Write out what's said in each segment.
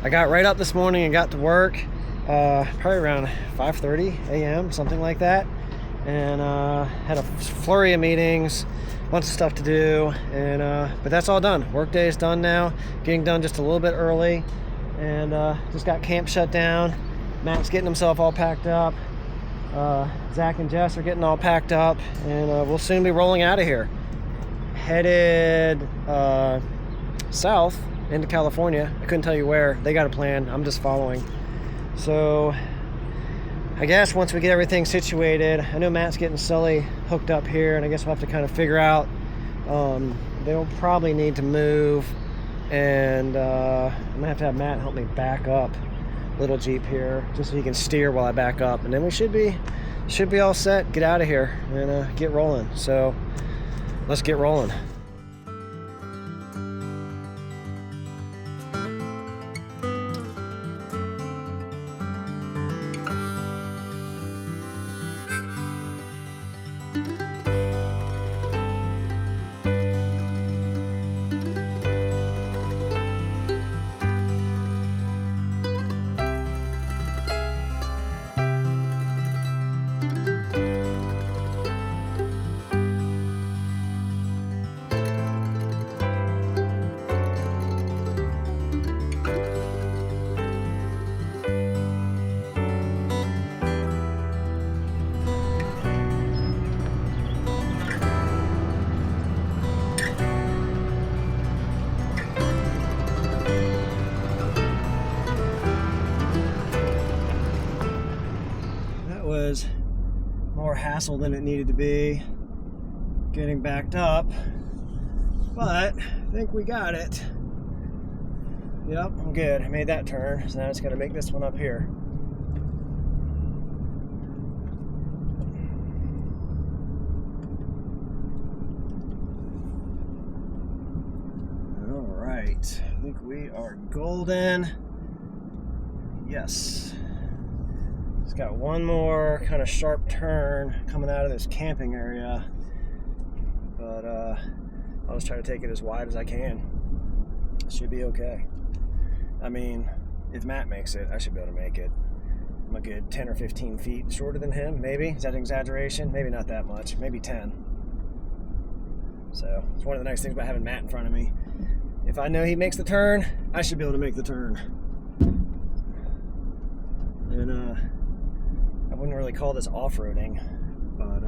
I got right up this morning and got to work probably around 5:30 a.m., something like that, and had a flurry of meetings, bunch of stuff to do, and but that's all done. Work day is done now, getting done just a little bit early, and just got camp shut down. Matt's getting himself all packed up. Zach and Jess are getting all packed up, and we'll soon be rolling out of here. Headed south into California. I couldn't tell you where. They got a plan. I'm just following. So I guess once we get everything situated, I know Matt's getting Sully hooked up here, and I guess we'll have to kind of figure out. They'll probably need to move, and I'm gonna have to have Matt help me back up little Jeep here, just so he can steer while I back up, and then we should be all set. Get out of here and get rolling. So let's get rolling. Was more hassle than it needed to be getting backed up, but I think we got it. Yep, I'm good. I made that turn, so now it's gonna make this one up here. All right, I think we are golden. Yes. It's got one more kind of sharp turn coming out of this camping area, but I'll just try to take it as wide as I can. Should be okay. I mean, if Matt makes it, I should be able to make it. I'm a good 10 or 15 feet shorter than him, maybe. Is that an exaggeration? Maybe not that much, maybe 10. So it's one of the nice things about having Matt in front of me. If I know he makes the turn, I should be able to make the turn. And I wouldn't really call this off-roading, but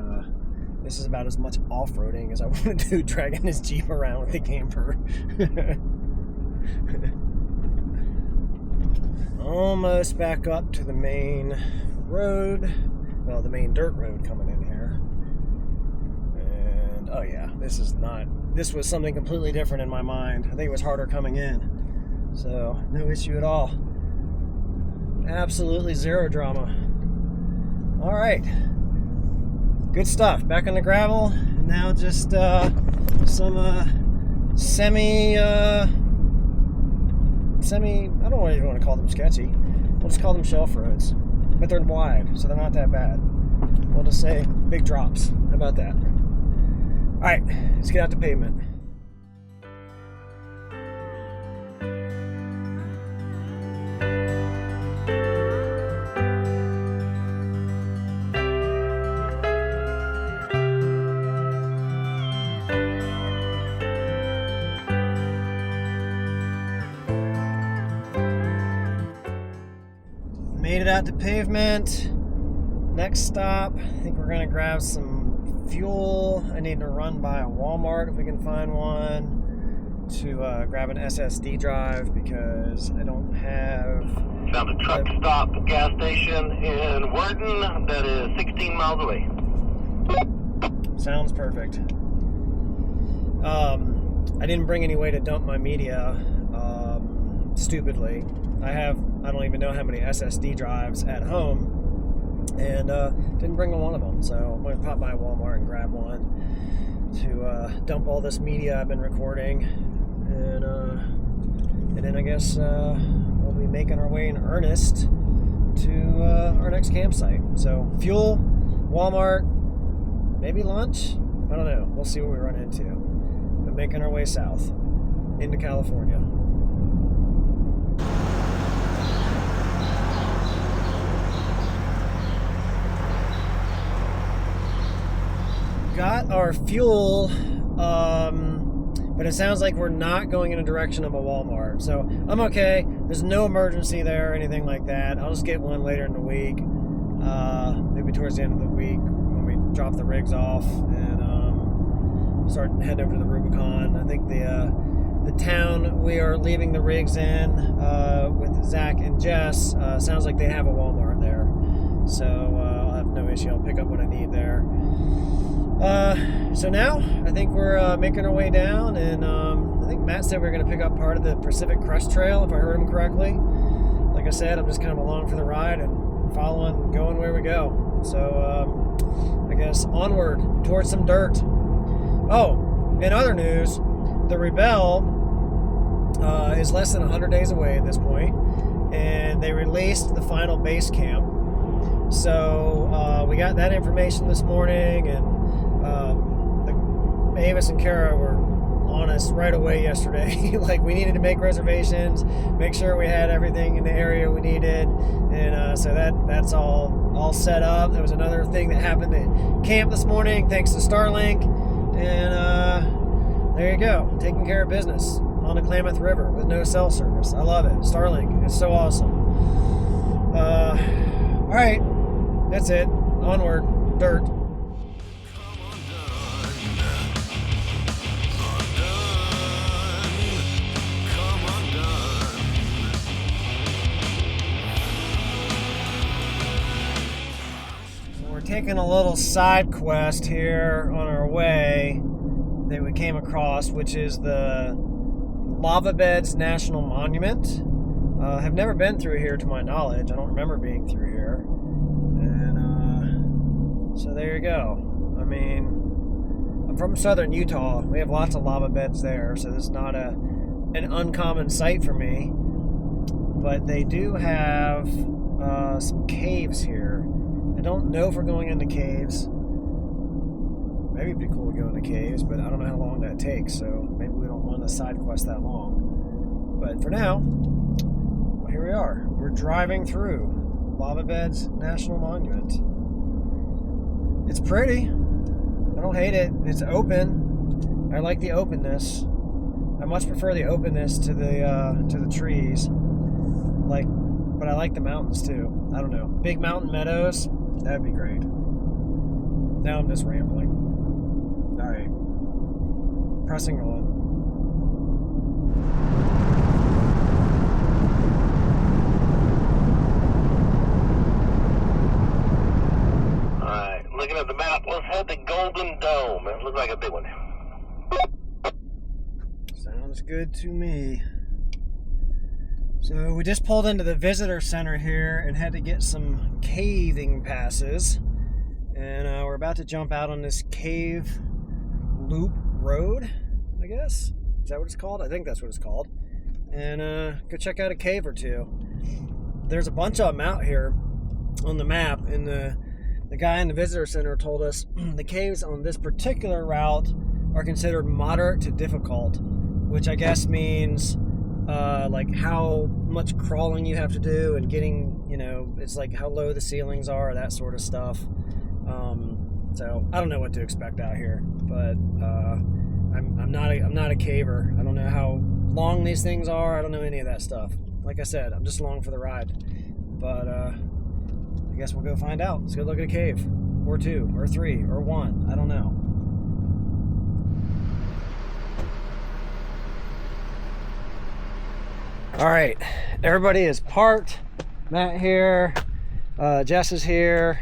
this is about as much off-roading as I want to do, dragging this Jeep around with the camper. Almost back up to the main road, well, the main dirt road coming in here. And oh yeah, this was something completely different in my mind. I think it was harder coming in, so no issue at all. Absolutely zero drama. All right, good stuff. Back on the gravel, and now just some semi, I don't even want to call them sketchy. We'll just call them shelf roads, but they're wide, so they're not that bad. We'll just say big drops. How about that? All right, let's get out to pavement. Made it out to pavement. Next stop, I think we're gonna grab some fuel. I need to run by a Walmart if we can find one to grab an SSD drive because I don't have. Found a truck stop gas station in Worden that is 16 miles away. Sounds perfect. I didn't bring any way to dump my media, stupidly. I don't even know how many SSD drives at home, and didn't bring one of them, so I'm going to pop by Walmart and grab one to dump all this media I've been recording, and then I guess we'll be making our way in earnest to our next campsite. So fuel, Walmart, maybe lunch, I don't know, we'll see what we run into, but making our way south into California. got our fuel, but it sounds like we're not going in a direction of a Walmart. So I'm okay. There's no emergency there or anything like that. I'll just get one later in the week, maybe towards the end of the week when we drop the rigs off and start heading over to the Rubicon. I think the town we are leaving the rigs in with Zach and Jess sounds like they have a Walmart there. So I'll have no issue. I'll pick up what I need there. So now I think we're making our way down, and I think Matt said we were going to pick up part of the Pacific Crest Trail, if I heard him correctly. Like I said, I'm just kind of along for the ride and following, going where we go. So I guess onward towards some dirt. Oh, in other news, the Rebelle is less than 100 days away at this point, and they released the final base camp. So we got that information this morning, and Avis and Kara were on us right away yesterday. Like, we needed to make reservations, make sure we had everything in the area we needed, and so that's all set up. There was another thing that happened at camp this morning, thanks to Starlink, and there you go, taking care of business on the Klamath River with no cell service. I love it. Starlink, it's so awesome. All right, that's it. Onward, dirt. Taking a little side quest here on our way that we came across, which is the Lava Beds National Monument. Have never been through here to my knowledge. I don't remember being through here. And so there you go. I mean, I'm from southern Utah. We have lots of lava beds there, so this is not an uncommon sight for me. But they do have some caves here. I don't know if we're going into caves. Maybe it'd be cool to go into caves, but I don't know how long that takes, so maybe we don't want to side quest that long. But for now, well, here we are. We're driving through Lava Beds National Monument. It's pretty. I don't hate it. It's open. I like the openness. I much prefer the openness to the trees. But I like the mountains too. I don't know. Big mountain meadows. That'd be great. Now I'm just rambling. All right. Pressing on. All right. Looking at the map, let's head to Golden Dome. It looks like a big one. Sounds good to me. So we just pulled into the visitor center here and had to get some caving passes. And we're about to jump out on this cave loop road, I guess. Is that what it's called? I think that's what it's called. And go check out a cave or two. There's a bunch of them out here on the map. And the guy in the visitor center told us the caves on this particular route are considered moderate to difficult, which I guess means like how much crawling you have to do and getting, it's like how low the ceilings are, that sort of stuff. So I don't know what to expect out here, but I'm not a caver. I don't know how long these things are. I don't know any of that stuff. Like I said, I'm just along for the ride. But I guess we'll go find out. Let's go look at a cave, or two, or three, or one. I don't know. All right, everybody is parked. Matt here, Jess is here,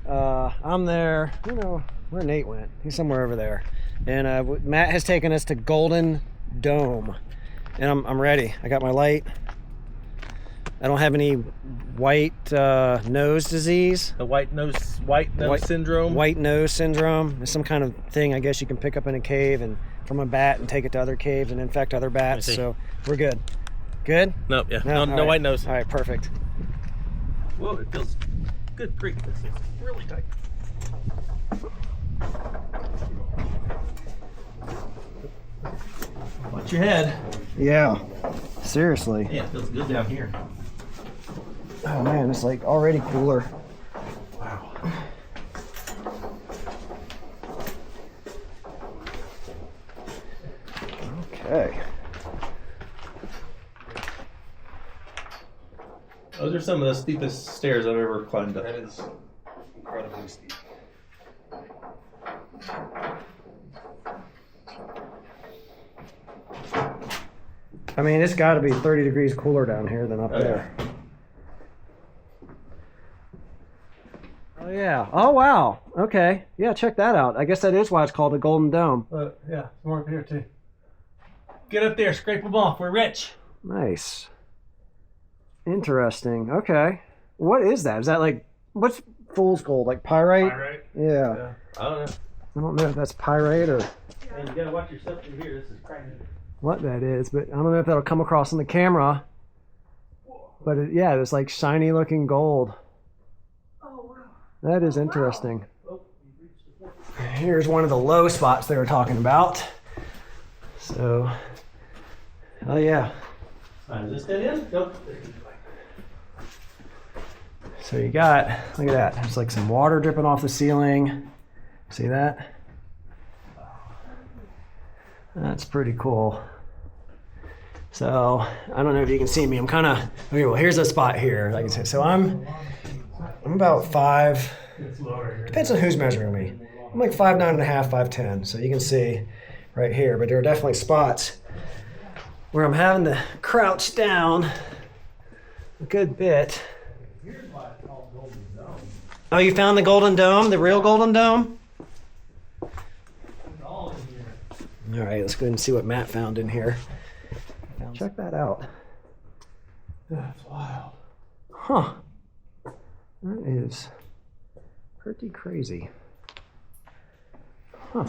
I'm there. I don't know where Nate went. He's somewhere over there. And Matt has taken us to Golden Dome, and I'm ready. I got my light. I don't have any white nose disease. The white nose syndrome. White nose syndrome is some kind of thing I guess you can pick up in a cave and from a bat and take it to other caves and infect other bats. So we're good. Good? No, yeah. No right. white nose. All right, perfect. Whoa, it feels good. Great. This is really tight. Watch your head. Yeah. Seriously. Yeah, it feels good down here. Oh man, it's like already cooler. Wow. are some of the steepest stairs I've ever climbed up. That is incredibly steep. I mean, it's got to be 30 degrees cooler down here than up there. Oh, yeah. Oh, wow. Okay. Yeah, check that out. I guess that is why it's called a Golden Dome. Yeah, more up here too. Get up there, scrape them off. We're rich. Nice. Interesting. Okay. What is that? Is that like, what's fool's gold? Like pyrite? Pyrite? Yeah. I don't know. I don't know if that's pyrite or And you gotta watch yourself through here. This is crazy. what that is, but I don't know if that'll come across on the camera. But yeah, it's like shiny looking gold. Oh, wow. That is interesting. Here's one of the low spots they were talking about. So, oh yeah. Is this dead end? Nope. So you got, look at that. There's like some water dripping off the ceiling. See that? That's pretty cool. So I don't know if you can see me. I'm kind of, okay, well, here's a spot here. Like I said, so I'm about 5, depends on who's measuring me. I'm like 5'9.5", 5'10", so you can see right here. But there are definitely spots where I'm having to crouch down a good bit. Oh, you found the Golden Dome, the real Golden Dome? All right, let's go ahead and see what Matt found in here. Check that out. That's wild. Huh. That is pretty crazy. Huh.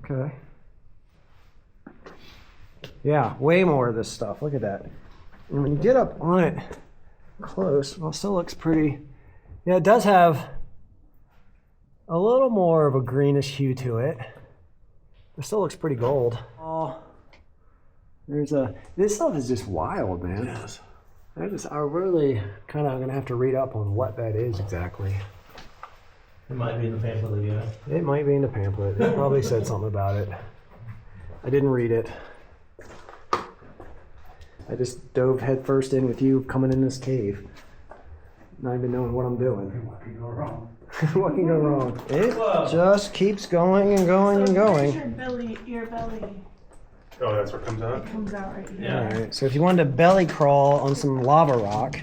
Okay. Yeah, way more of this stuff. Look at that. And when you get up on it close, well, it still looks pretty. Yeah, it does have a little more of a greenish hue to it. It still looks pretty gold. Oh, this stuff is just wild, man. Yes. I really kind of gonna have to read up on what that is exactly. It might be in the pamphlet again. It might be in the pamphlet. It probably said something about it. I didn't read it. I just dove headfirst in with you coming in this cave, not even knowing what I'm doing. What can go wrong? What can go wrong? It just keeps going and going and going. Your belly Oh, that's what comes out? comes out right here. Yeah. All right, so if you wanted to belly crawl on some lava rock,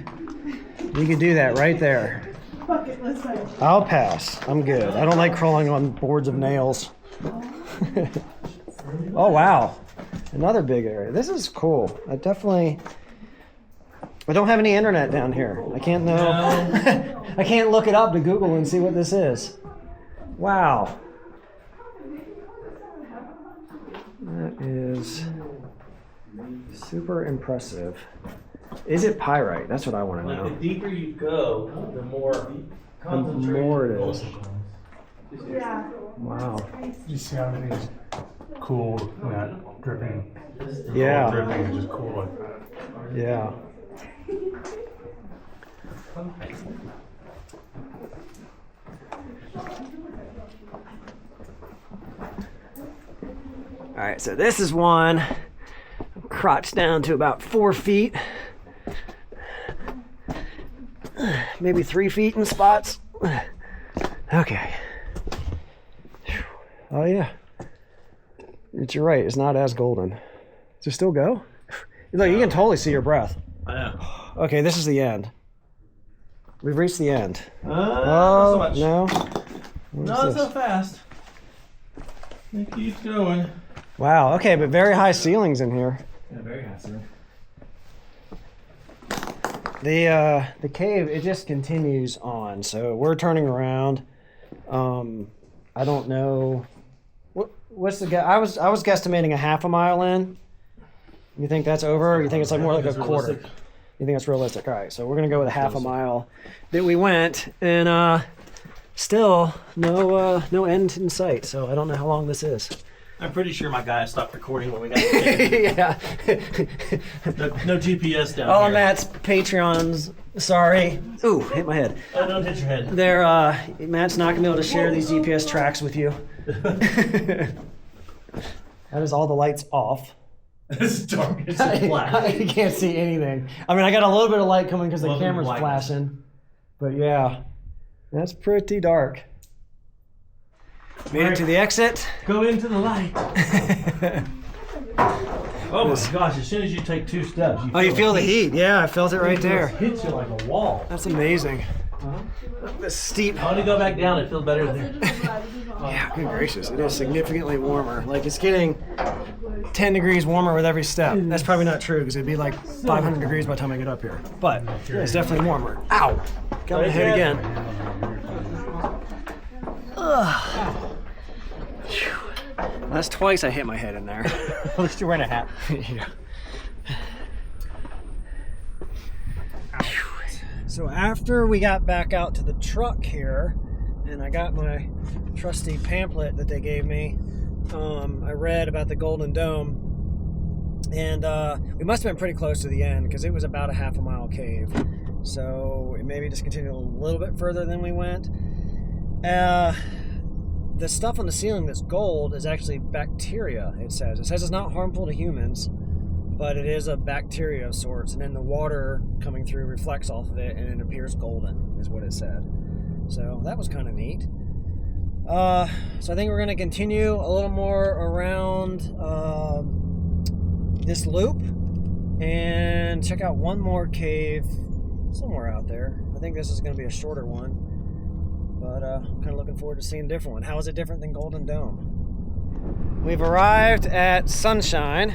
you could do that right there. Bucket list item. I'll pass. I'm good. I don't like crawling on boards of nails. Oh, wow. Another big area. This is cool. I don't have any internet down here. I can't know. I can't look it up to Google and see what this is. Wow. That is super impressive. Is it pyrite? That's what I want to Like know. the deeper you go, the more concentrated more it the gold is. becomes. Yeah. Wow. You see how everything's cool, not dripping. Yeah. Dripping is just cool like that. Yeah. All right, so this is one. I'm crouched down to about 4 feet. Maybe 3 feet in spots. Okay. Oh yeah. You're right, it's not as golden. Does it still go? Look, you can totally see your breath. I know. Okay, this is the end. We've reached the end. Not so much. No? Not so fast. It keeps going. Wow, okay, but very high ceilings in here. Yeah, very high, sir. The cave, it just continues on. So we're turning around. I don't know. What's the I was guesstimating a half a mile in. You think that's over? Or you think it's like more like a quarter? Realistic. You think that's realistic? All right, so we're gonna go with a half a mile that we went, and still no end in sight. So I don't know how long this is. I'm pretty sure my guy stopped recording when we got to Yeah. no GPS down All here. Matt's Patreons. Sorry. Ooh, hit my head. Oh, don't hit your head. Matt's not gonna be able to share these GPS tracks with you. That is all the lights off. It's dark. It's just black. I can't see anything. I mean, I got a little bit of light coming because the Little bit of camera's blackness. flashing. But yeah, that's pretty dark. Made it to the exit. Go into the light. Oh my gosh, as soon as you take 2 steps, You feel the heat. Yeah, I felt it right there. It hits you like a wall. That's amazing. This steep. I want to go back down. It feels better there. Yeah, good gracious. It is significantly warmer. Like, it's getting 10 degrees warmer with every step. That's probably not true because it'd be like 500 degrees by the time I get up here. But it's definitely warmer. Ow! Got my head again. Ugh. Phew. That's twice I hit my head in there. At least you're wearing a hat. Yeah. So after we got back out to the truck here, and I got my trusty pamphlet that they gave me, I read about the Golden Dome, and we must have been pretty close to the end because it was about a half a mile cave. So it maybe just continued a little bit further than we went. The stuff on the ceiling that's gold is actually bacteria, it says. It says it's not harmful to humans, but it is a bacteria of sorts, and then the water coming through reflects off of it, and it appears golden, is what it said. So that was kind of neat. So I think we're going to continue a little more around this loop, and check out one more cave somewhere out there. I think this is going to be a shorter one. But I'm kind of looking forward to seeing a different one. How is it different than Golden Dome? We've arrived at Sunshine,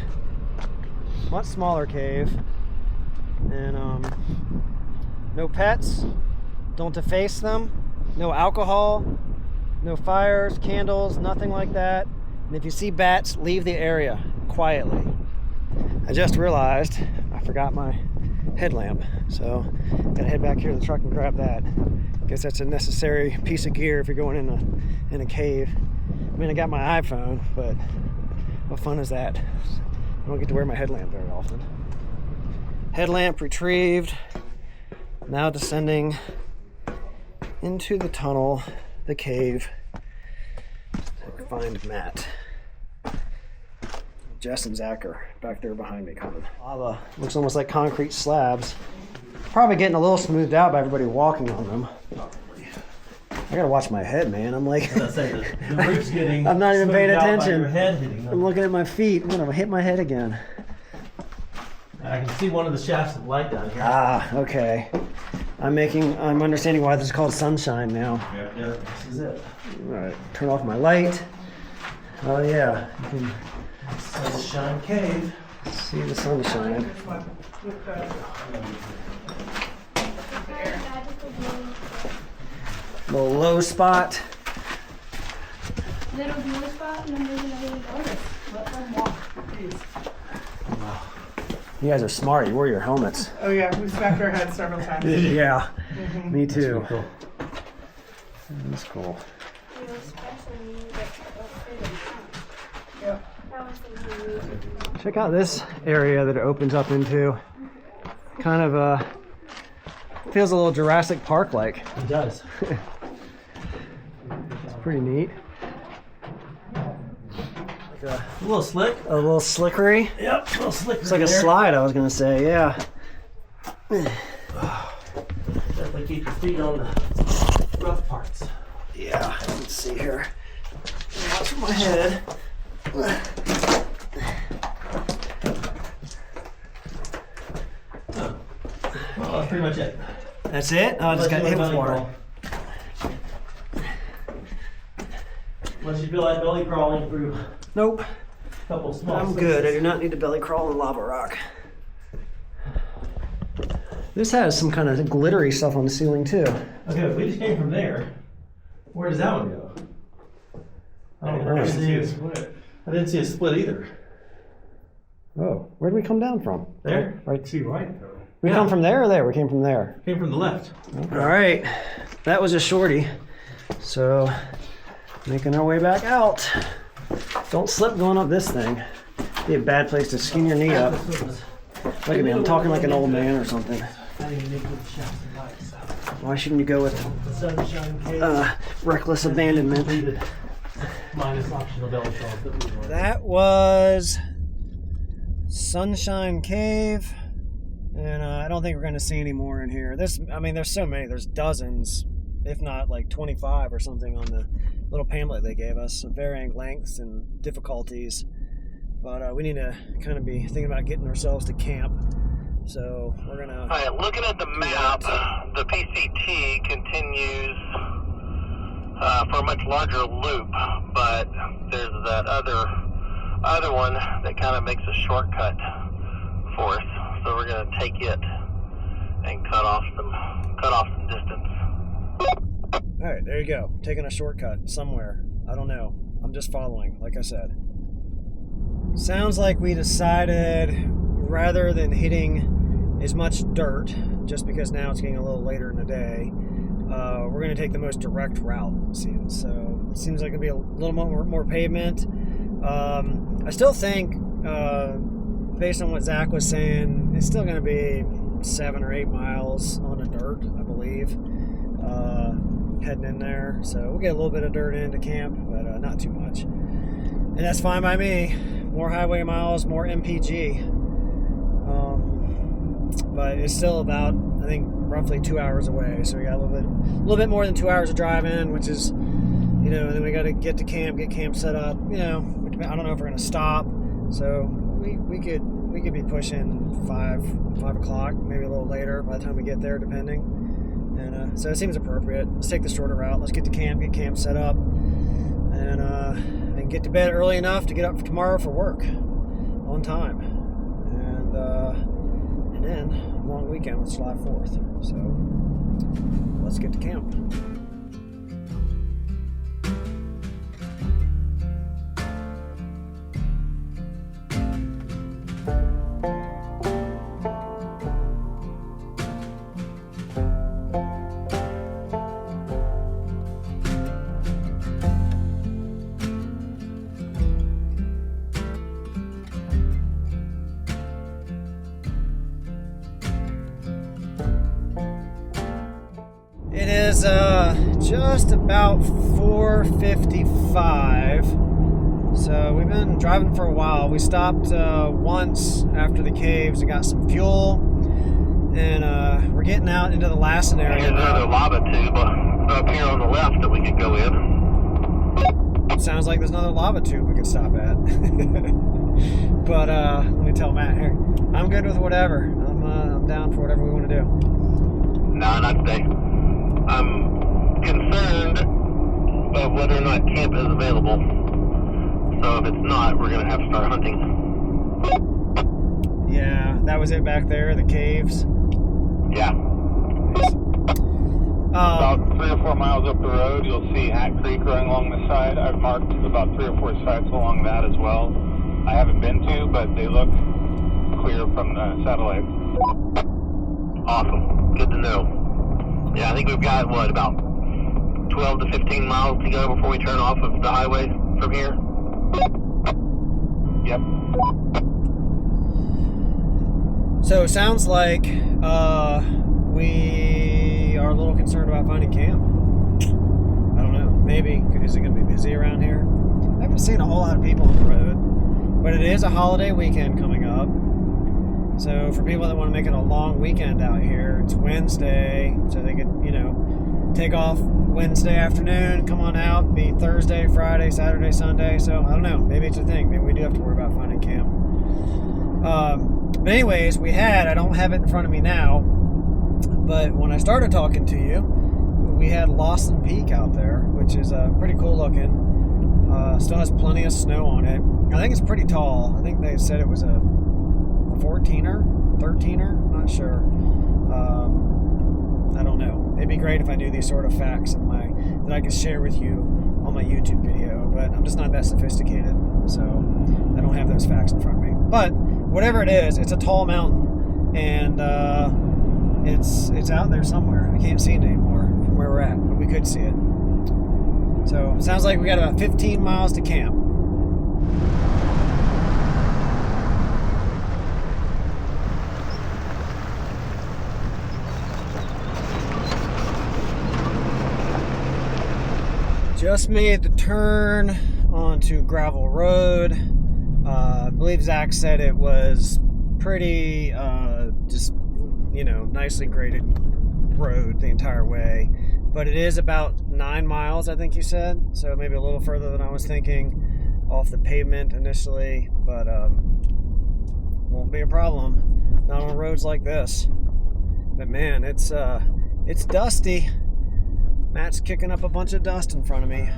much smaller cave, and no pets, don't deface them, no alcohol, no fires, candles, nothing like that. And if you see bats, leave the area quietly. I just realized I forgot my headlamp, so gotta head back here to the truck and grab that. Guess that's a necessary piece of gear if you're going in a cave. I mean, I got my iPhone, but what fun is that? I don't get to wear my headlamp very often. Headlamp retrieved. Now descending into the tunnel, the cave, to find Matt. Jess and Zach are back there behind me coming. Lava looks almost like concrete slabs. Probably getting a little smoothed out by everybody walking on them. I gotta watch my head, man. I'm like, The roof's getting I'm not even paying smoothed out by attention. your head hitting them. I'm looking at my feet. I'm gonna hit my head again. I can see one of the shafts of light down here. Ah, okay. I'm understanding why this is called Sunshine now. Yeah, this is it. All right, turn off my light. Oh yeah, you can Sunshine Cave. see the sunshine. Little low spot. Little view spot, and then there's another bonus. Let them walk, please. You guys are smart. You wore your helmets. Oh yeah, we smacked our heads several times. Yeah, me too. Cool. That's cool. Yeah. Check out this area that it opens up into. Kind of feels a little Jurassic Park like. It does. It's pretty neat. A little slick. A little slickery. Yep, a little slick. It's like a slide, I was gonna say, yeah. Definitely keep your feet on the rough parts. Yeah, let's see here. Watch my head. Well, that's pretty much it. That's it? Oh, I just got hit with water. Unless you feel like belly crawling through a Nope, couple small I'm good. I do not need to belly crawl in lava rock. This has some kind of glittery stuff on the ceiling too. Okay, if we just came from there, where does that one go? I didn't see a split. I didn't see a split either. Oh, where did we come down from? There? Right. See right though. We come from there or there? We came from there. Came from the left. All right, that was a shorty. So, making our way back out. Don't slip going up this thing. Be a bad place to skin your knee up. Look at me, I'm talking like an old man or something. I didn't make good shafts and lights. Why shouldn't you go with The Sunshine Cave. reckless abandonment? Completed. Minus optional belly crawls that we were. That was Sunshine Cave, and I don't think we're going to see any more in here. There's so many. There's dozens, if not like 25 or something on the little pamphlet they gave us, of varying lengths and difficulties. But we need to kind of be thinking about getting ourselves to camp. So we're going to... All right, looking at the map, the PCT continues for a much larger loop, but there's that other one that kind of makes a shortcut for us. So we're going to take it and cut off some distance. All right, there you go. Taking a shortcut somewhere. I don't know. I'm just following, like I said. Sounds like we decided, rather than hitting as much dirt, just because now it's getting a little later in the day, we're going to take the most direct route, it seems. So it seems like it'll be a little more pavement. I still think, based on what Zach was saying, it's still going to be 7 or 8 miles on the dirt, I believe, heading in there. So we'll get a little bit of dirt into camp, but not too much. And that's fine by me. More highway miles, more MPG. But it's still about, I think, roughly 2 hours away. So we got a little bit more than 2 hours of driving, which is, and then we got to get to camp, get camp set up. I don't know if we're gonna stop. So we could be pushing 5 o'clock, maybe a little later by the time we get there, depending. And so it seems appropriate. Let's take the shorter route. Let's get to camp, get camp set up, and get to bed early enough to get up for tomorrow for work on time. And then long weekend with July 4th. So let's get to camp. It is just about 4:55. So we've been driving for a while. We stopped once after the caves and got some fuel. And we're getting out into the Lassen area. There's another lava tube up here on the left that we could go in. Sounds like there's another lava tube we could stop at. But let me tell Matt here, I'm good with whatever. I'm down for whatever we want to do. No, not today. I'm concerned of whether or not camp is available. So if it's not, we're going to have to start hunting. Yeah, that was it back there, the caves. Yeah. About 3 or 4 miles up the road, you'll see Hat Creek running along the side. I've marked about 3 or 4 sites along that as well. I haven't been to, but they look clear from the satellite. Awesome. Good to know. Yeah, I think we've got, about 12 to 15 miles to go before we turn off of the highway from here? Yep. So it sounds like we are a little concerned about finding camp. I don't know. Maybe. Is it going to be busy around here? I haven't seen a whole lot of people on the road. But it is a holiday weekend coming up. So for people that want to make it a long weekend out here, it's Wednesday, so they could, take off Wednesday afternoon, come on out, be Thursday, Friday, Saturday, Sunday. So I don't know, maybe it's a thing. Maybe we do have to worry about finding camp. But anyways, I don't have it in front of me now, but when I started talking to you, we had Lassen Peak out there, which is pretty cool looking. Still has plenty of snow on it. I think it's pretty tall. I think they said it was a 14er, 13er, not sure. I don't know. It'd be great if I knew these sort of facts that I could share with you on my YouTube video, but I'm just not that sophisticated, so I don't have those facts in front of me. But whatever it is, it's a tall mountain, and it's out there somewhere. I can't see it anymore from where we're at, but we could see it. So it sounds like we got about 15 miles to camp. Just made the turn onto gravel road. I believe Zach said it was pretty, just, you know, nicely graded road the entire way. But it is about 9 miles, I think you said. So maybe a little further than I was thinking off the pavement initially. But won't be a problem. Not on roads like this. But man, it's dusty. Matt's kicking up a bunch of dust in front of me.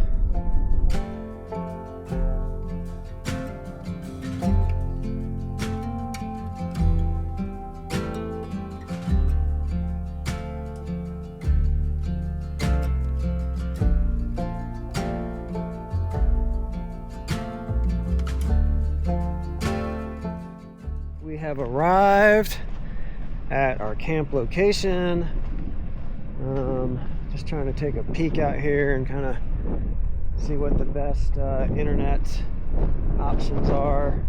We have arrived at our camp location. Just trying to take a peek out here and kind of see what the best internet options are.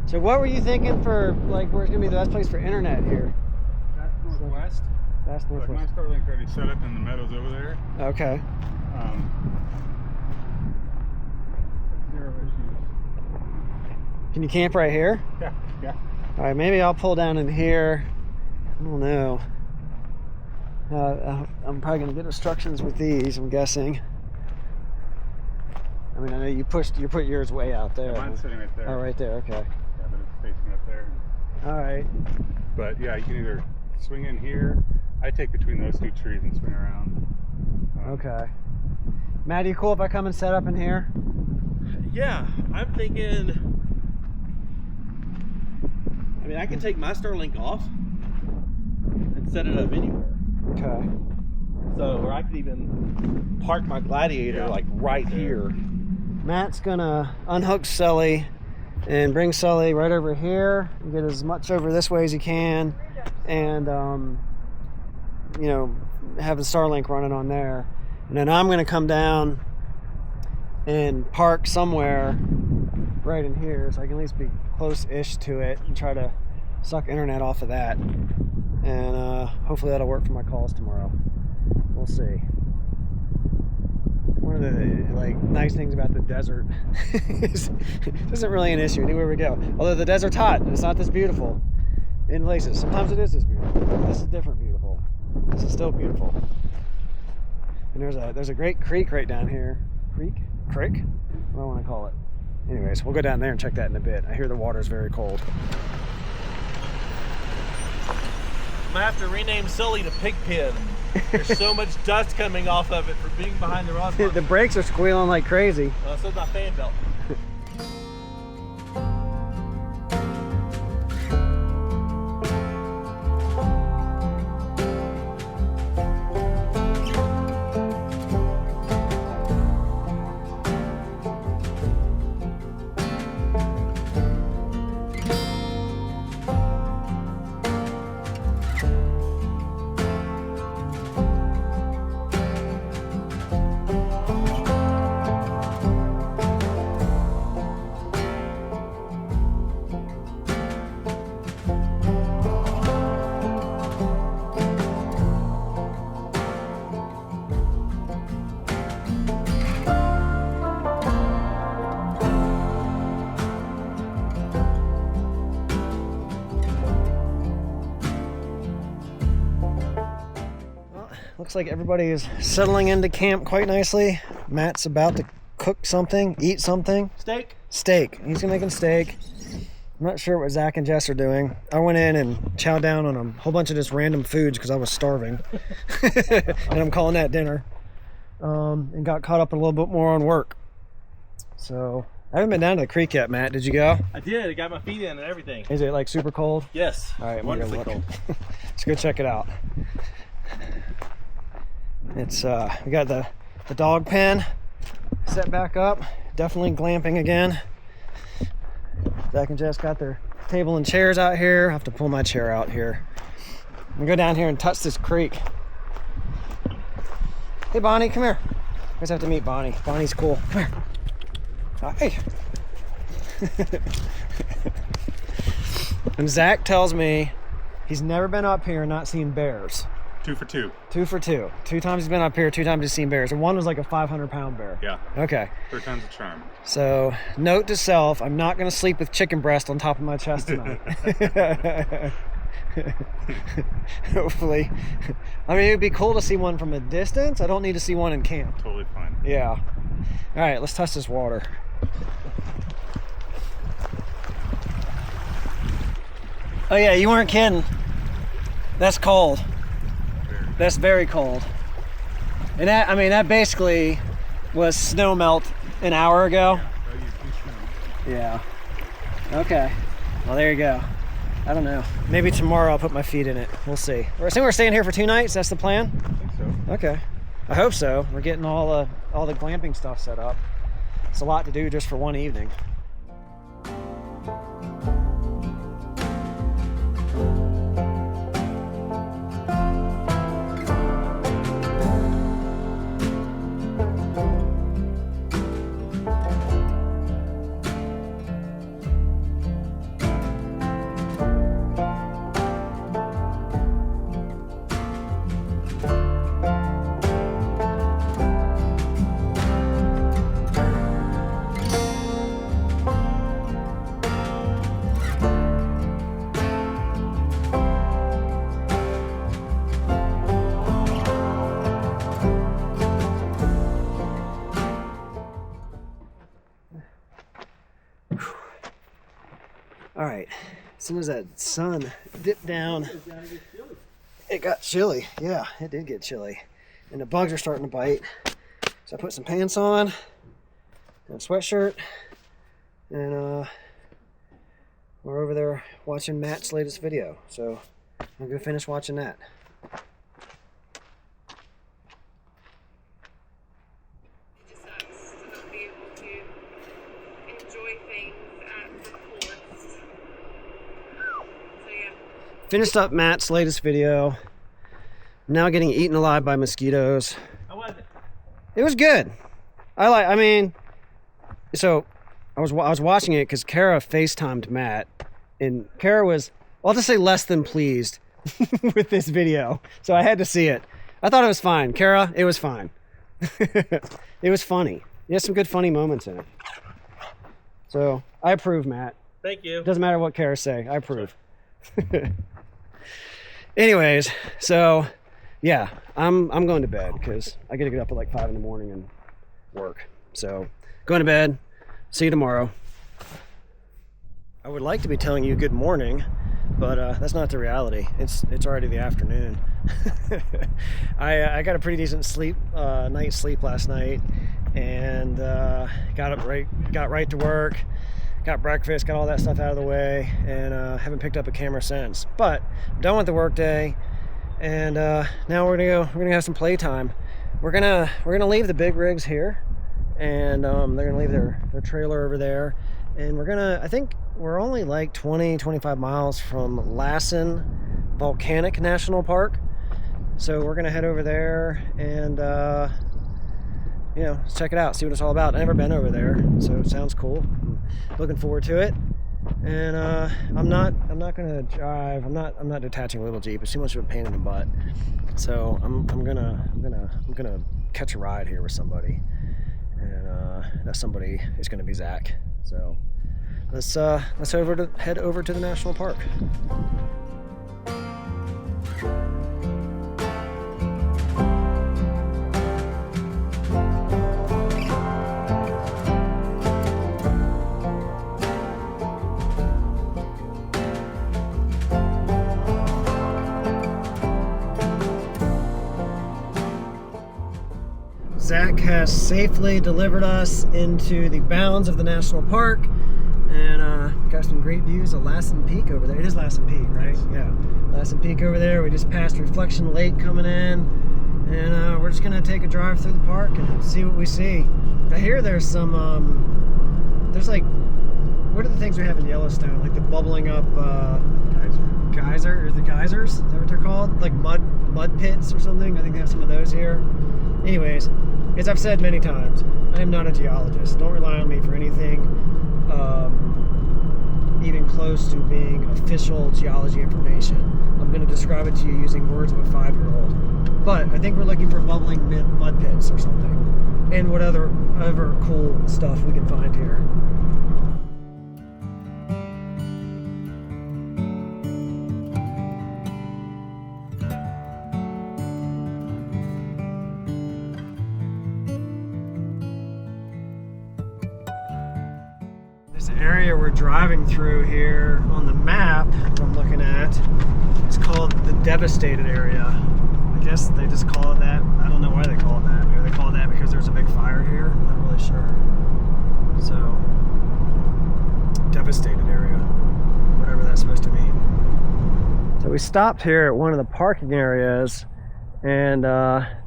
So what were you thinking for, like, where's gonna be the best place for internet here? That's northwest. That's Like my northwest. Starlink already set up in the meadows over there. Okay. Zero issues. Can you camp right here? Yeah, yeah. All right, maybe I'll pull down in here. I don't know. I'm probably gonna get instructions with these, I'm guessing. I mean, I know you put yours way out there. Yeah, mine's sitting right there. Oh, right there, okay. Yeah, but it's facing up there. All right. But yeah, you can either swing in here. I take between those two trees and swing around. Okay. Matt, are you cool if I come and set up in here? Yeah, I'm thinking. I mean, I can take my Starlink off and set it up anywhere. Okay. So, or I could even park my Gladiator like right here. Matt's gonna unhook Sully and bring Sully right over here and get as much over this way as he can, and you know, have the Starlink running on there. And then I'm gonna come down and park somewhere right in here so I can at least be close-ish to it and try to suck internet off of that. And hopefully that'll work for my calls tomorrow. We'll see. One of the nice things about the desert is it isn't really an issue anywhere we go. Although the desert's hot and it's not this beautiful in places. Sometimes it is this beautiful. This is different beautiful. This is still beautiful. And there's a great creek right down here. Creek? What do I want to call it? Anyways, we'll go down there and check that in a bit. I hear the water's very cold. I'm gonna have to rename Sully to Pigpen. There's so much dust coming off of it for being behind the rod. The brakes are squealing like crazy. So is my fan belt. Looks like everybody is settling into camp quite nicely. Matt's about to cook something, eat something. Steak. He's making steak. I'm not sure what Zach and Jess are doing. I went in and chowed down on a whole bunch of just random foods because I was starving. And I'm calling that dinner. And got caught up a little bit more on work. So, I haven't been down to the creek yet, Matt. Did you go? I did. I got my feet in and everything. Is it like super cold? Yes. All right, wonderfully cold. Let's go check it out. It's we got the dog pen set back up. Definitely glamping again. Zach and Jess got their table and chairs out here. I have to pull my chair out here. I'm gonna go down here and touch this creek. Hey Bonnie, come here. You guys have to meet Bonnie. Bonnie's cool. Come here. Hi. And Zach tells me he's never been up here and not seen bears. 2 for 2. 2 for 2. 2 times he's been up here, 2 times he's seen bears. And one was like a 500-pound bear. Yeah. Okay. 3 times the charm. So, note to self, I'm not going to sleep with chicken breast on top of my chest tonight. Hopefully. I mean, it'd be cool to see one from a distance. I don't need to see one in camp. Totally fine. Yeah. All right, let's test this water. Oh yeah, you weren't kidding. That's cold. That's very cold. And that, I mean, that basically was snow melt an hour ago. Yeah. Okay. Well, there you go. I don't know. Maybe tomorrow I'll put my feet in it. We'll see. We're staying here for 2 nights. That's the plan? I think so. Okay. I hope so. We're getting all the glamping stuff set up. It's a lot to do just for one evening. All right, as soon as that sun dipped down, it got chilly. Yeah, it did get chilly. And the bugs are starting to bite. So I put some pants on, and a sweatshirt, and we're over there watching Matt's latest video. So I'm gonna go finish watching that. Finished up Matt's latest video. Now getting eaten alive by mosquitoes. How was it? It was good. I mean, so I was watching it because Kara FaceTimed Matt, and Kara was, I'll just say, less than pleased with this video. So I had to see it. I thought it was fine. Kara, it was fine. It was funny. There's some good funny moments in it. So I approve, Matt. Thank you. Doesn't matter what Kara say. I approve. Anyways, so yeah, I'm going to bed because I got to get up at like 5 in the morning and work. So going to bed. See you tomorrow. I would like to be telling you good morning, but that's not the reality. It's already the afternoon. I got a pretty decent night's sleep last night, and got right to work. Got breakfast, got all that stuff out of the way, and haven't picked up a camera since. But I'm done with the work day, and now we're gonna have some playtime. We're gonna leave the big rigs here, and they're gonna leave their trailer over there, and I think we're only like 20-25 miles from Lassen Volcanic National Park, so we're gonna head over there and let's check it out, see what it's all about. I've never been over there, so it sounds cool. I'm looking forward to it. And I'm not gonna drive. I'm not detaching a little Jeep. It's too much of a pain in the butt. So I'm gonna catch a ride here with somebody, and that somebody is gonna be Zach. So let's head over to the national park. Zach has safely delivered us into the bounds of the national park, and got some great views of Lassen Peak over there. It is Lassen Peak, right? Yeah, Lassen Peak over there. We just passed Reflection Lake coming in, and we're just gonna take a drive through the park and see what we see. I hear there's some, there's like, what are the things we have in Yellowstone? Like the bubbling up geyser, or the geysers? Is that what they're called? Like mud pits or something? I think they have some of those here. Anyways, as I've said many times, I am not a geologist. Don't rely on me for anything. even close to being official geology information. I'm going to describe it to you using words of a 5-year-old. But I think we're looking for bubbling mud pits or something, and what other cool stuff we can find here. This area we're driving through here on the map I'm looking at is called the devastated area. I guess they just call it that. I don't know why they call it that. Maybe they call it that because there's a big fire here. I'm not really sure. So, devastated area, whatever that's supposed to mean. So we stopped here at one of the parking areas, and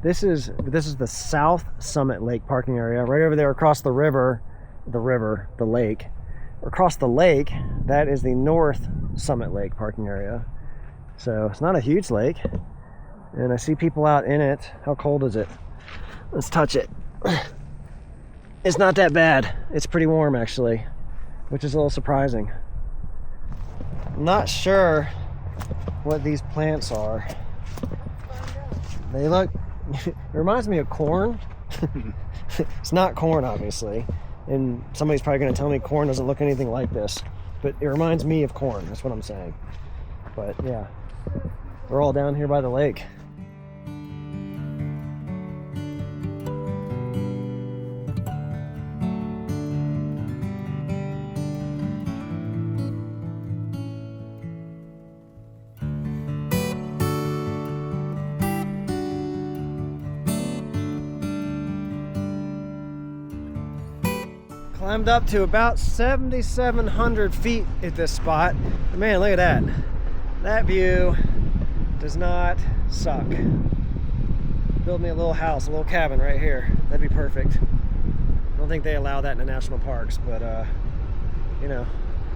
this is the South Summit Lake parking area, right over there across the lake. Across the lake, that is the North Summit Lake parking area. So it's not a huge lake, and I see people out in it. How cold is it? Let's touch it. It's not that bad. It's pretty warm actually, which is a little surprising. I'm not sure what these plants are. They look, it reminds me of corn. It's not corn, obviously. And somebody's probably going to tell me corn doesn't look anything like this, but it reminds me of corn. That's what I'm saying. But yeah, we're all down here by the lake. Climbed up to about 7,700 feet at this spot. But man, look at that. That view does not suck. Build me a little house, a little cabin right here. That'd be perfect. I don't think they allow that in the national parks, but you know,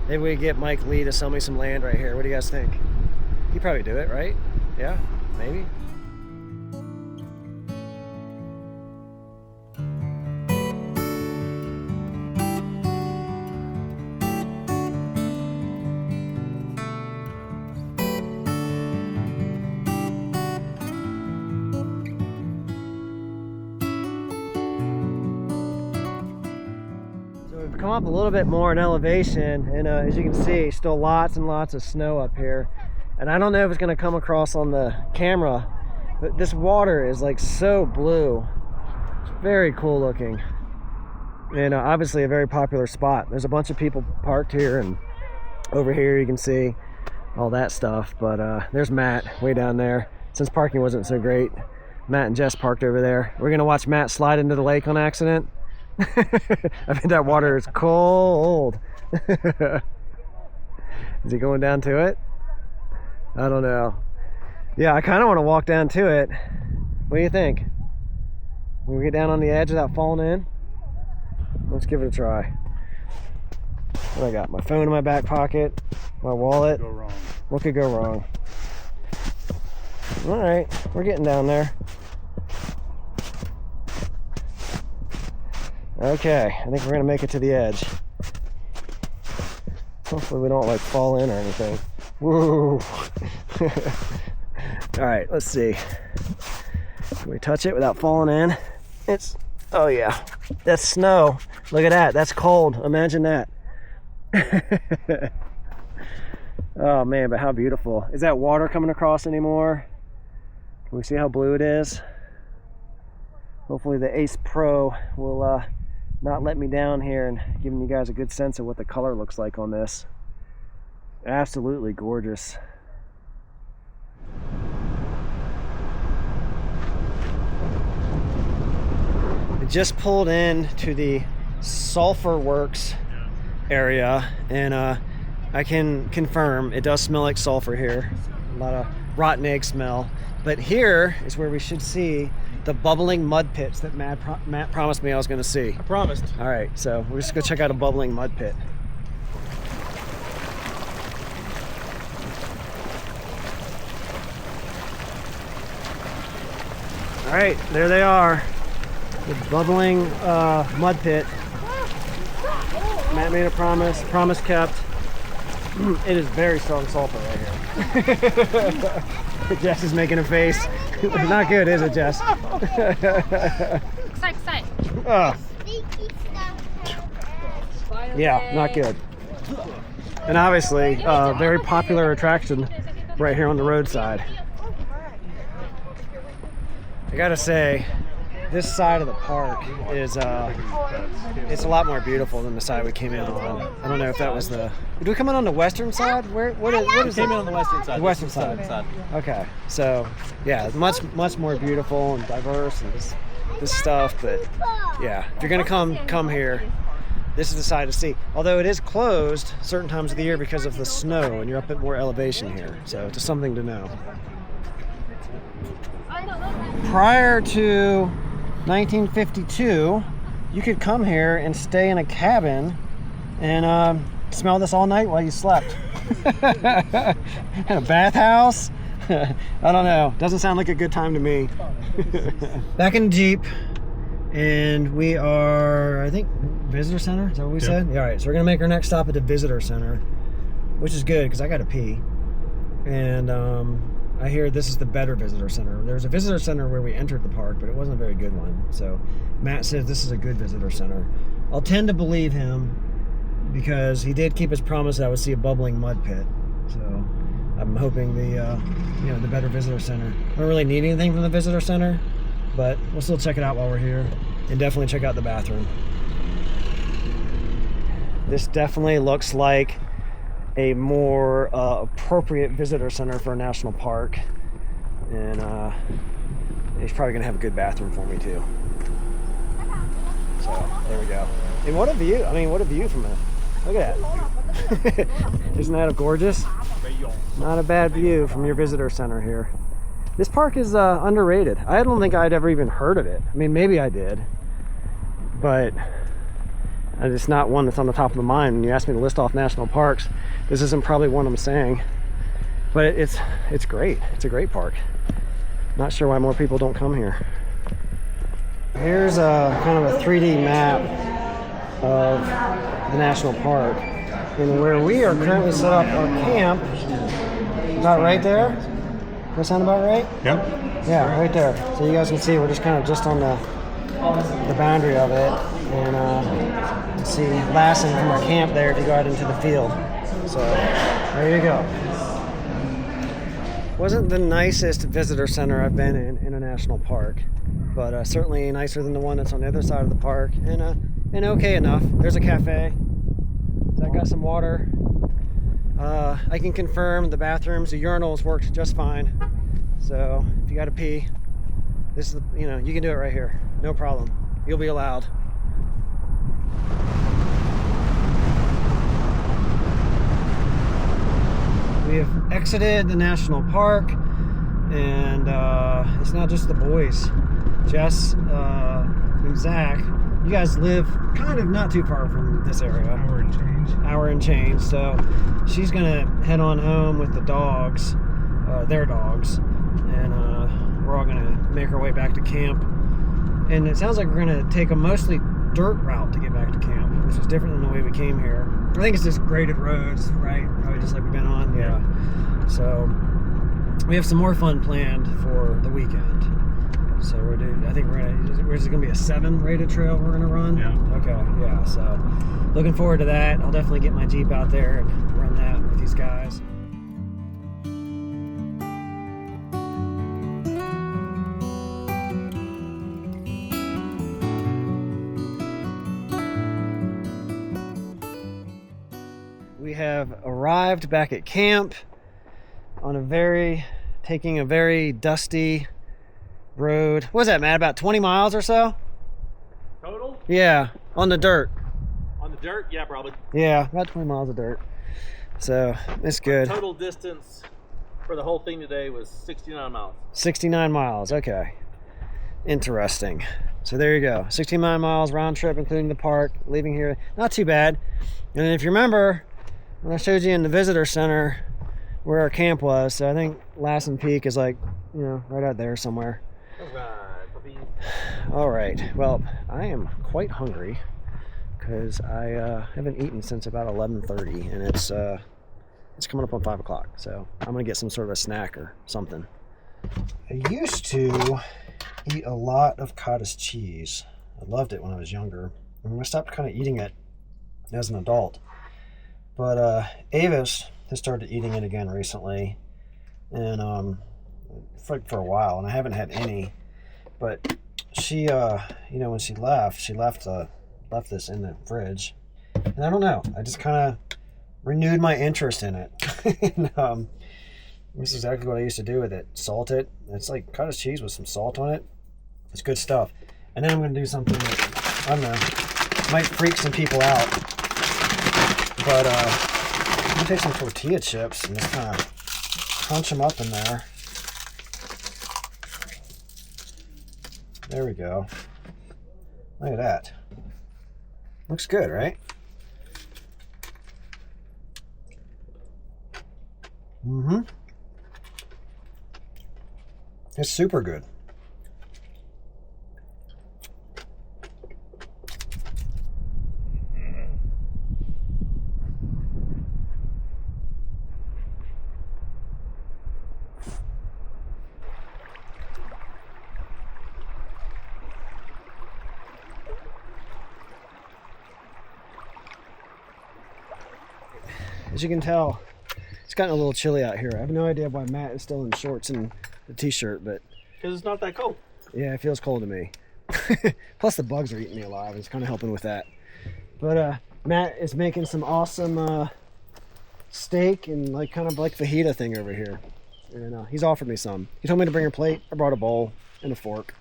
maybe we get Mike Lee to sell me some land right here. What do you guys think? He'd probably do it, right? Yeah, maybe. Come up a little bit more in elevation, and as you can see, still lots and lots of snow up here. And I don't know if it's going to come across on the camera, but this water is like so blue. It's very cool looking, and obviously a very popular spot. There's a bunch of people parked here, and over here you can see all that stuff. But there's Matt way down there. Since parking wasn't so great, Matt and Jess parked over there. We're going to watch Matt slide into the lake on accident. I mean, that water is cold. Is he going down to it? I don't know. Yeah, I kind of want to walk down to it. What do you think? When we get down on the edge without falling in? Let's give it a try. What I got? My phone in my back pocket, my wallet. Go wrong. What could go wrong? All right, we're getting down there. Okay, I think we're gonna make it to the edge. Hopefully we don't like fall in or anything. Woo! All right, let's see. Can we touch it without falling in? It's, oh yeah, that's snow. Look at that, that's cold. Imagine that. Oh man, but how beautiful. Is that water coming across anymore? Can we see how blue it is? Hopefully the Ace Pro will not let me down here and giving you guys a good sense of what the color looks like on this. Absolutely gorgeous. I just pulled in to the Sulphur Works area, and I can confirm it does smell like sulfur here. A lot of rotten egg smell. But here is where we should see the bubbling mud pits that Matt promised me I was going to see. I promised. All right, so we're just going to check out a bubbling mud pit. All right, there they are. The bubbling mud pit. Matt made a promise kept. It is very strong sulfur right here. Jess is making a face. Not good, is it, Jess? Excite. Oh. Yeah, not good. And obviously, very popular attraction right here on the roadside. I gotta say, this side of the park is it's a lot more beautiful than the side we came in on. I don't know if that was the. Did we come in on the western side? What is Came it? in on the western side. The western side. Okay, so yeah, much more beautiful and diverse and this stuff. But yeah, if you're gonna come here, this is the side to see. Although it is closed certain times of the year because of the snow, and you're up at more elevation here, so it's something to know. Prior to 1952, you could come here and stay in a cabin and smell this all night while you slept. In a bathhouse? I don't know. Doesn't sound like a good time to me. Back in the Jeep, and we are, I think, visitor center. Is that what we said? Yeah, all right. So we're gonna make our next stop at the visitor center, which is good because I gotta pee. And I hear this is the better visitor center. There was a visitor center where we entered the park, but it wasn't a very good one. So Matt says this is a good visitor center. I'll tend to believe him because he did keep his promise that I would see a bubbling mud pit. So I'm hoping the better visitor center. I don't really need anything from the visitor center, but we'll still check it out while we're here, and definitely check out the bathroom. This definitely looks like a more appropriate visitor center for a national park, and he's probably gonna have a good bathroom for me too. So there we go. And what a view! I mean, what a view from it. Look at that. Isn't that gorgeous? Not a bad view from your visitor center here. This park is underrated. I don't think I'd ever even heard of it. I mean, maybe I did, but it's not one that's on the top of the mind. When you ask me to list off national parks, this isn't probably one I'm saying, but it's great. It's a great park. Not sure why more people don't come here. Here's a kind of a 3D map of the national park, and where we are currently set up our camp. About right there. Does that sound about right? Yep. Yeah, right there. So you guys can see we're just kind of just on the boundary of it, and see Lassen from our camp there if you go out into the field. So there you go. Wasn't the nicest visitor center I've been in a national park, but certainly nicer than the one that's on the other side of the park, and okay enough. There's a cafe. That got some water. I can confirm the bathrooms, the urinals worked just fine. So if you got to pee, this is you can do it right here, no problem. You'll be allowed. We have exited the national park, and it's not just the boys. Jess and Zach, you guys live kind of not too far from this area. Hour and change. So she's gonna head on home with the dogs, their dogs, and we're all gonna make our way back to camp. And it sounds like we're gonna take a mostly dirt route to get back to camp, which is different than the way we came here. I think it's just graded roads, right? Probably just like we've been on. Yeah. So we have some more fun planned for the weekend. So I think we're just gonna be a 7 rated trail we're gonna run. Yeah. Okay. Yeah. So looking forward to that. I'll definitely get my Jeep out there and run that with these guys. We have arrived back at camp on taking a very dusty road. What was that, Matt? About 20 miles or so? Total? Yeah, on the dirt. On the dirt? Yeah, probably. Yeah, about 20 miles of dirt. So it's good. Total distance for the whole thing today was 69 miles. 69 miles, okay. Interesting. So there you go. 69 miles round trip, including the park, leaving here. Not too bad. And if you remember, when I showed you in the visitor center where our camp was, so I think Lassen Peak is like, right out there somewhere. Alright, puppy. All right. Well, I am quite hungry because I haven't eaten since about 11:30, and it's it's coming up on 5 o'clock, so I'm gonna get some sort of a snack or something. I used to eat a lot of cottage cheese. I loved it when I was younger. I stopped kind of eating it as an adult. But Avis has started eating it again recently, and for a while, and I haven't had any. But she, you know, when she left this in the fridge, and I don't know. I just kind of renewed my interest in it. And, this is exactly what I used to do with it. Salt it. It's like cottage cheese with some salt on it. It's good stuff. And then I'm going to do something that, I don't know, might freak some people out. But I'm going to take some tortilla chips and just kind of crunch them up in there. There we go. Look at that. Looks good, right? Mm-hmm. It's super good. As you can tell, it's gotten a little chilly out here. I have no idea why Matt is still in shorts and a t-shirt, but Because it's not that cold. yeah, it feels cold to me. Plus the bugs are eating me alive. It's kind of helping with that. But Matt is making some awesome steak and like kind of like fajita thing over here. And he's offered me some. He told me to bring a plate. I brought a bowl and a fork.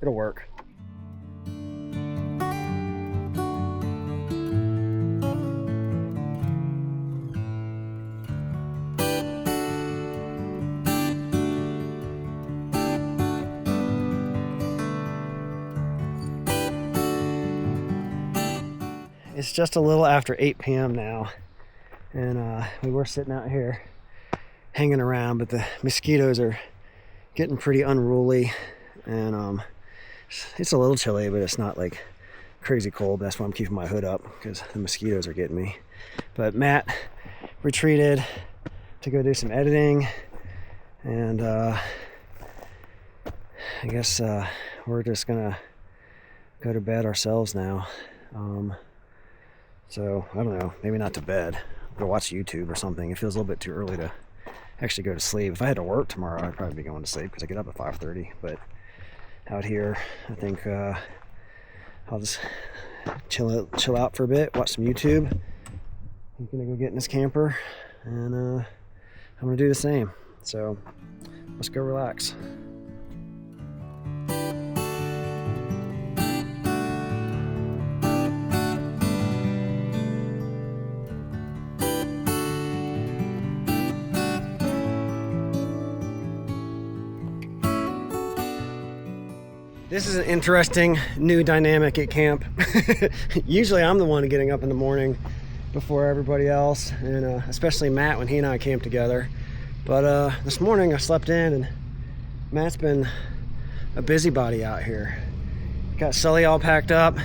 It'll work. It's just a little after 8 p.m. now, and we were sitting out here hanging around, but the mosquitoes are getting pretty unruly, and it's a little chilly, but it's not like crazy cold. That's why I'm keeping my hood up, because the mosquitoes are getting me. But Matt retreated to go do some editing, and I guess we're just gonna go to bed ourselves now. So, I don't know, maybe not to bed. Go watch YouTube or something. It feels a little bit too early to actually go to sleep. If I had to work tomorrow, I'd probably be going to sleep because I get up at 5:30. But out here, I think I'll just chill out for a bit, watch some YouTube. I'm gonna go get in this camper, and I'm gonna do the same. So, let's go relax. This is an interesting new dynamic at camp. Usually I'm the one getting up in the morning before everybody else, and especially Matt when he and I camp together. But this morning I slept in, and Matt's been a busybody out here. Got Sully all packed up.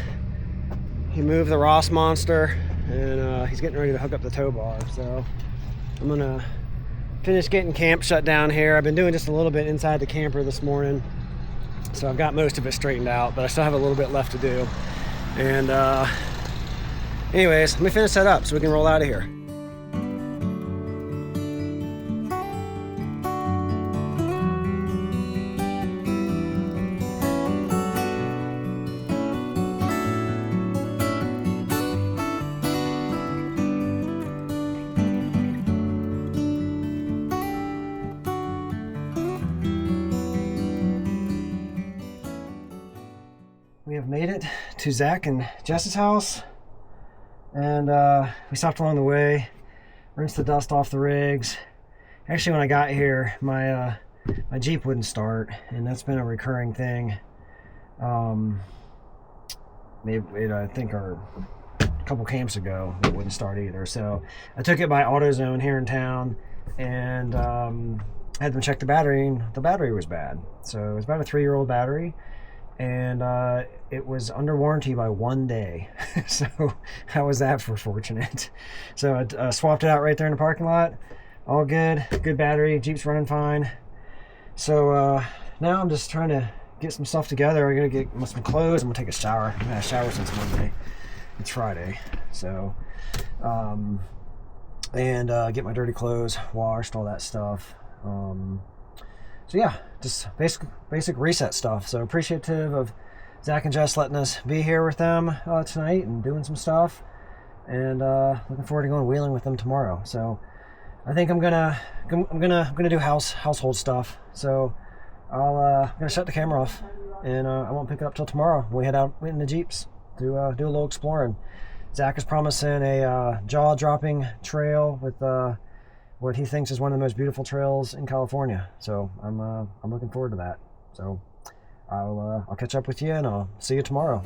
He moved the Ross monster, and he's getting ready to hook up the tow bar. So I'm gonna finish getting camp shut down here. I've been doing just a little bit inside the camper this morning. So I've got most of it straightened out, but I still have a little bit left to do. And anyways, let me finish that up so we can roll out of here. We have made it to Zach and Jess's house, and we stopped along the way, rinsed the dust off the rigs. Actually, when I got here, my Jeep wouldn't start, and that's been a recurring thing. Maybe I think a couple camps ago, it wouldn't start either. So I took it by AutoZone here in town, and had them check the battery, and the battery was bad. So it was about a 3-year-old battery. and it was under warranty by 1 day. So how was that for fortunate? So I swapped it out right there in the parking lot. All good battery, Jeep's running fine. So now I'm just trying to get some stuff together. I gotta get some clothes. I'm gonna take a shower. I haven't had a shower since Monday. It's Friday, so and get my dirty clothes washed, all that stuff. So yeah, just basic reset stuff. So appreciative of Zach and Jess letting us be here with them tonight and doing some stuff, and looking forward to going wheeling with them tomorrow. So I think I'm gonna do household stuff. So I'm gonna shut the camera off, and I won't pick it up till tomorrow. We head out in the Jeeps to do a little exploring. Zach is promising a jaw-dropping trail with what he thinks is one of the most beautiful trails in California. So I'm looking forward to that. So I'll catch up with you, and I'll see you tomorrow.